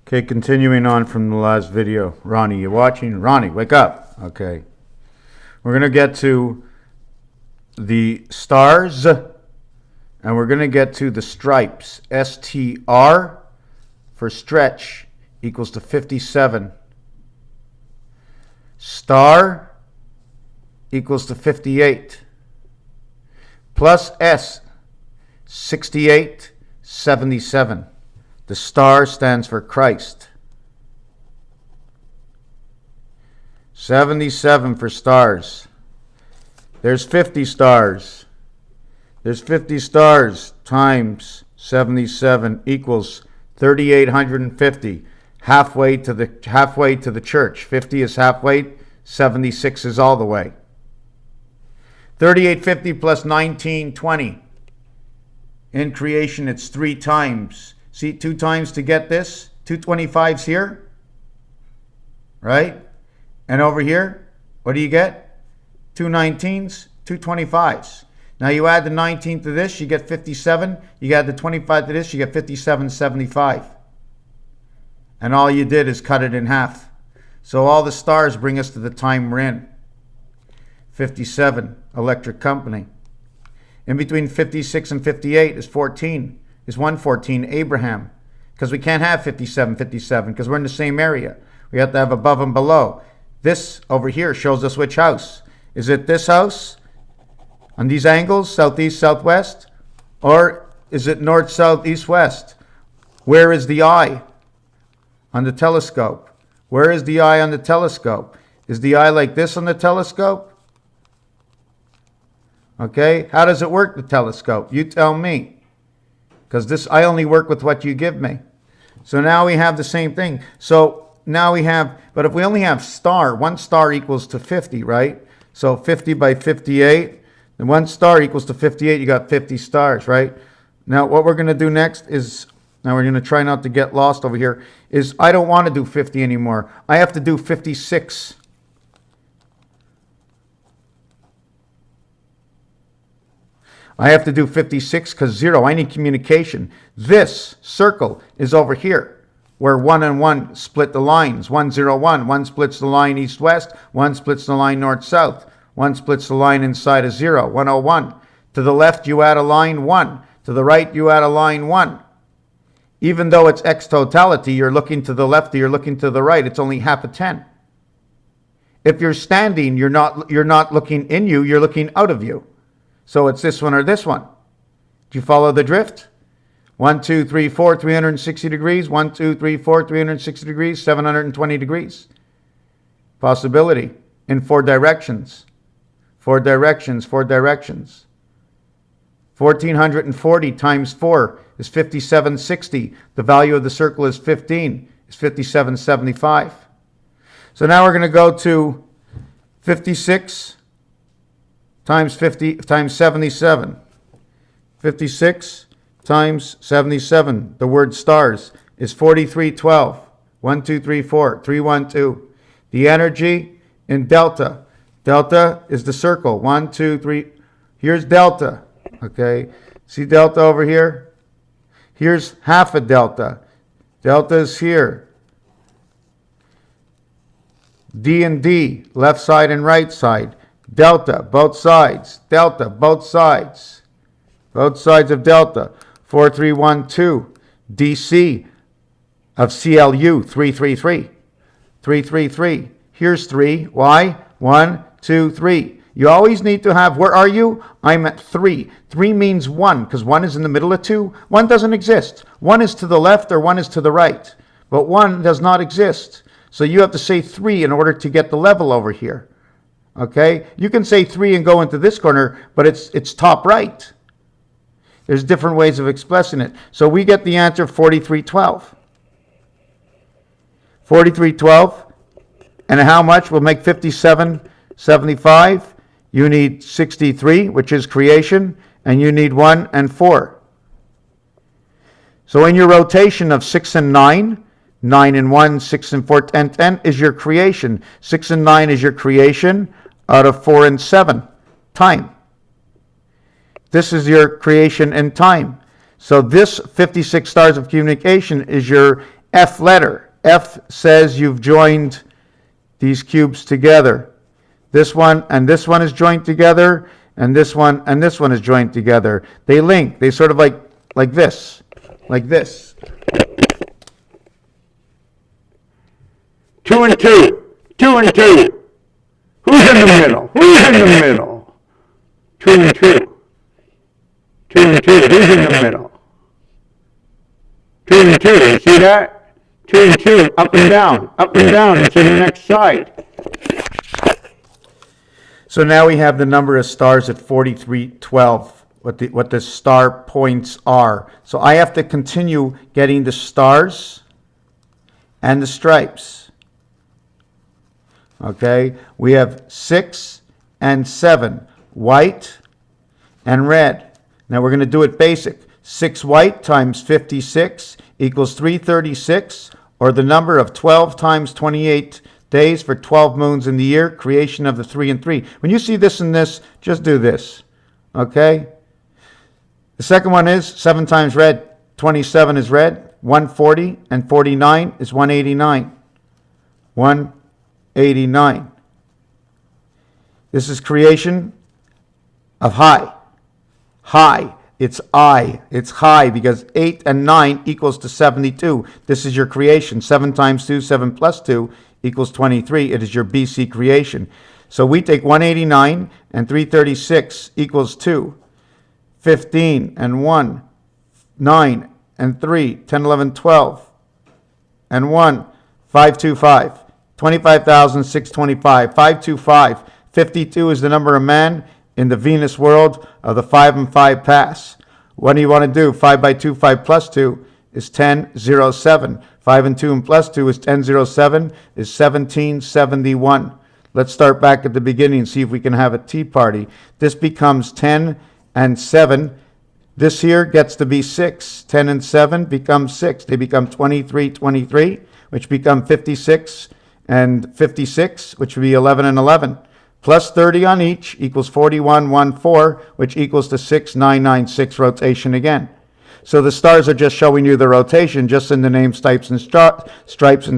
Okay, continuing on from the last video. Ronnie, you watching? Ronnie, wake up. Okay. We're going to get to the stars, and we're going to get to the stripes. STR for stretch equals to 57. Star equals to 58. Plus S, 68, 77. The star stands for Christ. 77 for stars. There's 50 stars. There's 50 stars times 77 equals 3,850. Halfway to the church. 50 is halfway, 76 is all the way. 3,850 plus 1920. In creation, it's 3 times. See, 2 times to get this. 225's here, right? And over here, what do you get? 2 19s, 2 25s. Now you add the 19 to this, you get 57. You add the 25 to this, you get 57.75. And all you did is cut it in half. So all the stars bring us to the time we're in. 57, electric company. In between 56 and 58 is 14. Is 114, Abraham. Because we can't have 57, 57, because we're in the same area. We have to have above and below. This over here shows us which house. Is it this house on these angles, southeast, southwest? Or is it north, south, east, west? Where is the eye on the telescope? Where is the eye on the telescope? Is the eye like this on the telescope? Okay, how does it work, the telescope? You tell me. Because this, I only work with what you give me. So now we have the same thing. So now we have, but if we only have star, 1 star equals to 50, right? So 50 by 58, and 1 star equals to 58, you got 50 stars, right? Now what we're going to do next is, now we're going to try not to get lost over here, is I don't want to do 50 anymore. I have to do 56. I have to do 56 because 0, I need communication. This circle is over here where 1 and 1 split the lines. 1, 0, 1. 1 splits the line east-west. 1 splits the line north-south. 1 splits the line inside of 0. 101. To the left, you add a line 1. To the right, you add a line 1. Even though it's x totality, you're looking to the left or you're looking to the right. It's only half a 10. If you're standing, you're not looking in you, you're looking out of you. So it's this one or this one. Do you follow the drift? 1, 2, 3, 4, 360 degrees. 1, 2, 3, 4, 360 degrees. 720 degrees. Possibility in 4 directions. 4 directions, 4 directions. 1,440 times 4 is 5760. The value of the circle is 15. Is 5775. So now we're going to go to 56 times 50 times 77. 56 times 77. The word stars is 4312. 1, 2, 3, 4. 312. The energy in delta. Delta is the circle. 1, 2, 3. Here's delta. Okay. See delta over here? Here's half a delta. Delta is here. D and D, left side and right side. Delta, both sides. Delta, both sides. Both sides of delta. 4312. DC of CLU, 333. 333. Here's 3. Why? 1, 2, 3. You always need to have, where are you? I'm at 3. 3 means 1, because 1 is in the middle of 2. 1 doesn't exist. 1 is to the left or 1 is to the right. But 1 does not exist. So you have to say 3 in order to get the level over here. Okay, you can say 3 and go into this corner, but it's top right. There's different ways of expressing it. So we get the answer 4312. 4312. And how much will make 5775? You need 63, which is creation, and you need 1 and 4. So in your rotation of 6 and 9, 9 and 1, 6 and 4, 10, 10 is your creation. 6 and 9 is your creation. Out of 4 and 7, time. This is your creation in time. So this 56 stars of communication is your F letter. F says you've joined these cubes together. This one and this one is joined together, and this one is joined together. They link. They sort of like this. Like this. 2 and 2. 2 and 2. Who's in the middle? Who's in the middle? 2 and 2. 2 and 2. Who's in the middle? 2 and 2. You see that? 2 and 2. Up and down. Up and down. It's to the next side. So now we have the number of stars at 4312, what the star points are. So I have to continue getting the stars and the stripes. Okay, we have 6 and 7, white and red. Now we're going to do it basic. 6 white times 56 equals 336, or the number of 12 times 28 days for 12 moons in the year, creation of the 3 and 3. When you see this and this, just do this. Okay? The second one is 7 times red, 27 is red, 140 and 49 is 189. 189. This is creation of high. High. It's I. It's high because 8 and 9 equals to 72. This is your creation. 7 times 2, 7 plus 2 equals 23. It is your BC creation. So we take 189 and 336 equals 2. 15 and 1, 9 and 3, 10, 11, 12, and 1, 525. 25,625. 525. 52 is the number of man in the Venus world of the 5 and 5 pass. What do you want to do? 5 by 2, 5 plus 2 is 1007. 5 and 2 and plus 2 is 1007, is 1771. Let's start back at the beginning and see if we can have a tea party. This becomes 10 and 7. This here gets to be 6. 10 and 7 becomes 6. They become 23, 23, which become 56 and 56, which would be 11 and 11. Plus 30 on each equals 4114, which equals to 6996 rotation again. So the stars are just showing you the rotation, just in the name stripes and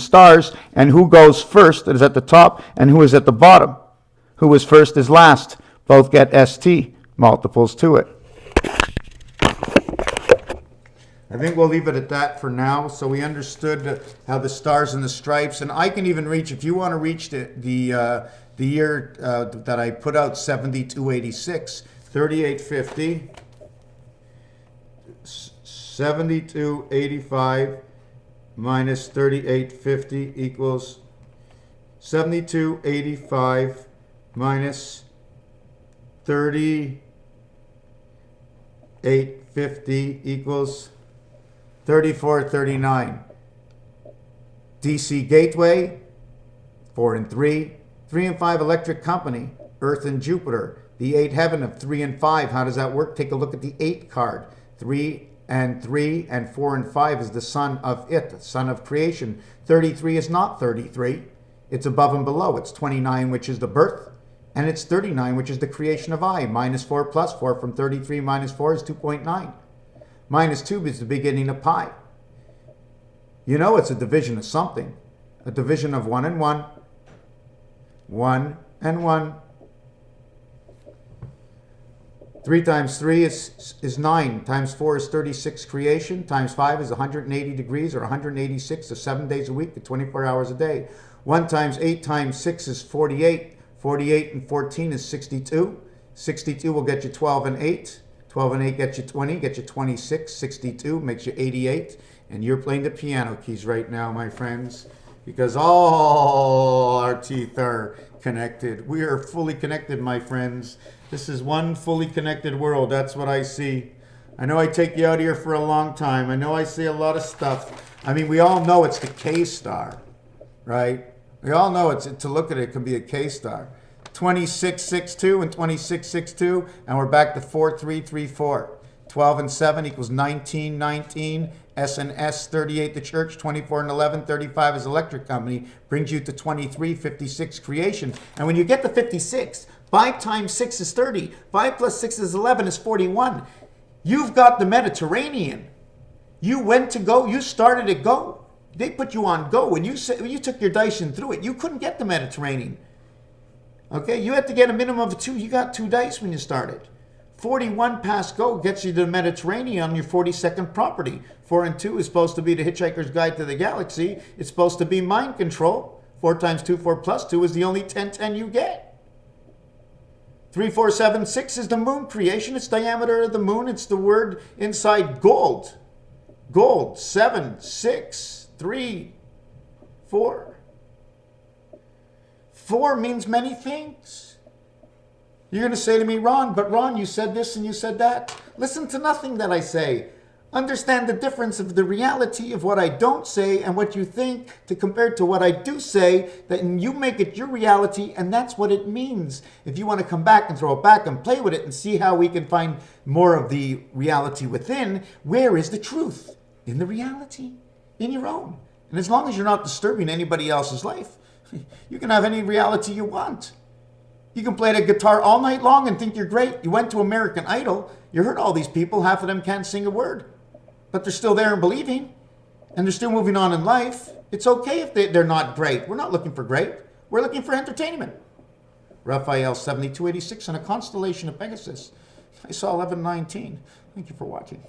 stars, and who goes first is at the top, and who is at the bottom. Who is first is last. Both get ST multiples to it. I think we'll leave it at that for now. So we understood how the stars and the stripes, and I can even reach, if you want to reach the year that I put out, 7286, 3850, 7285 minus 3850 equals 7285 minus 3850 equals 3439. DC Gateway, 4 and 3. 3 and 5 Electric Company, Earth and Jupiter. The 8 heaven of 3 and 5. How does that work? Take a look at the 8 card. 3 and 3 and 4 and 5 is the son of it, son of creation. 33 is not 33. It's above and below. It's 29, which is the birth, and it's 39, which is the creation of I. Minus 4 plus 4 from 33 minus 4 is 2.9. Minus 2 is the beginning of pi. You know it's a division of something. A division of 1 and 1. 1 and 1. 3 times 3 is 9. Times 4 is 36 creation. Times 5 is 180 degrees, or 186, or 7 days a week, or 24 hours a day. 1 times 8 times 6 is 48. 48 and 14 is 62. 62 will get you 12 and 8. 12 and 8 get you 20, get you 26. 62 makes you 88. And you're playing the piano keys right now, my friends, because all our teeth are connected. We are fully connected, my friends. This is one fully connected world. That's what I see. I know I take you out here for a long time. I know I say a lot of stuff. I mean, we all know it's the K-star, right? We all know it's, to look at it, can be a K-star. 2662 and 2662, and we're back to 4334. 12 and 7 equals 1919. S and S, 38 the church, 24 and 11, 35 is electric company, brings you to 23, 56 creation. And when you get to 56, 5 times 6 is 30. 5 plus 6 is 11 is 41. You've got the Mediterranean. You went to go, you started at go. They put you on go. When you took your dice and threw it, you couldn't get the Mediterranean. Okay, you had to get a minimum of 2. You got 2 dice when you started. 41 past go gets you to the Mediterranean on your 42nd property. 4 and 2 is supposed to be the Hitchhiker's Guide to the Galaxy. It's supposed to be mind control. 4 times 2, 4 plus 2 is the only 10 you get. 3, 4, 7, 6 is the moon creation. It's diameter of the moon. It's the word inside gold. Gold. 7, 6, 3, 4. 4 means many things. You're going to say to me, Ron, but Ron, you said this and you said that. Listen to nothing that I say. Understand the difference of the reality of what I don't say and what you think to compared to what I do say, that you make it your reality, and that's what it means. If you want to come back and throw it back and play with it and see how we can find more of the reality within, where is the truth? In the reality, in your own. And as long as you're not disturbing anybody else's life, you can have any reality you want. You can play the guitar all night long and think you're great. You went to American Idol. You heard all these people. Half of them can't sing a word. But they're still there and believing. And they're still moving on in life. It's okay if they're not great. We're not looking for great. We're looking for entertainment. Raphael 7286 and a constellation of Pegasus. I saw 1119. Thank you for watching.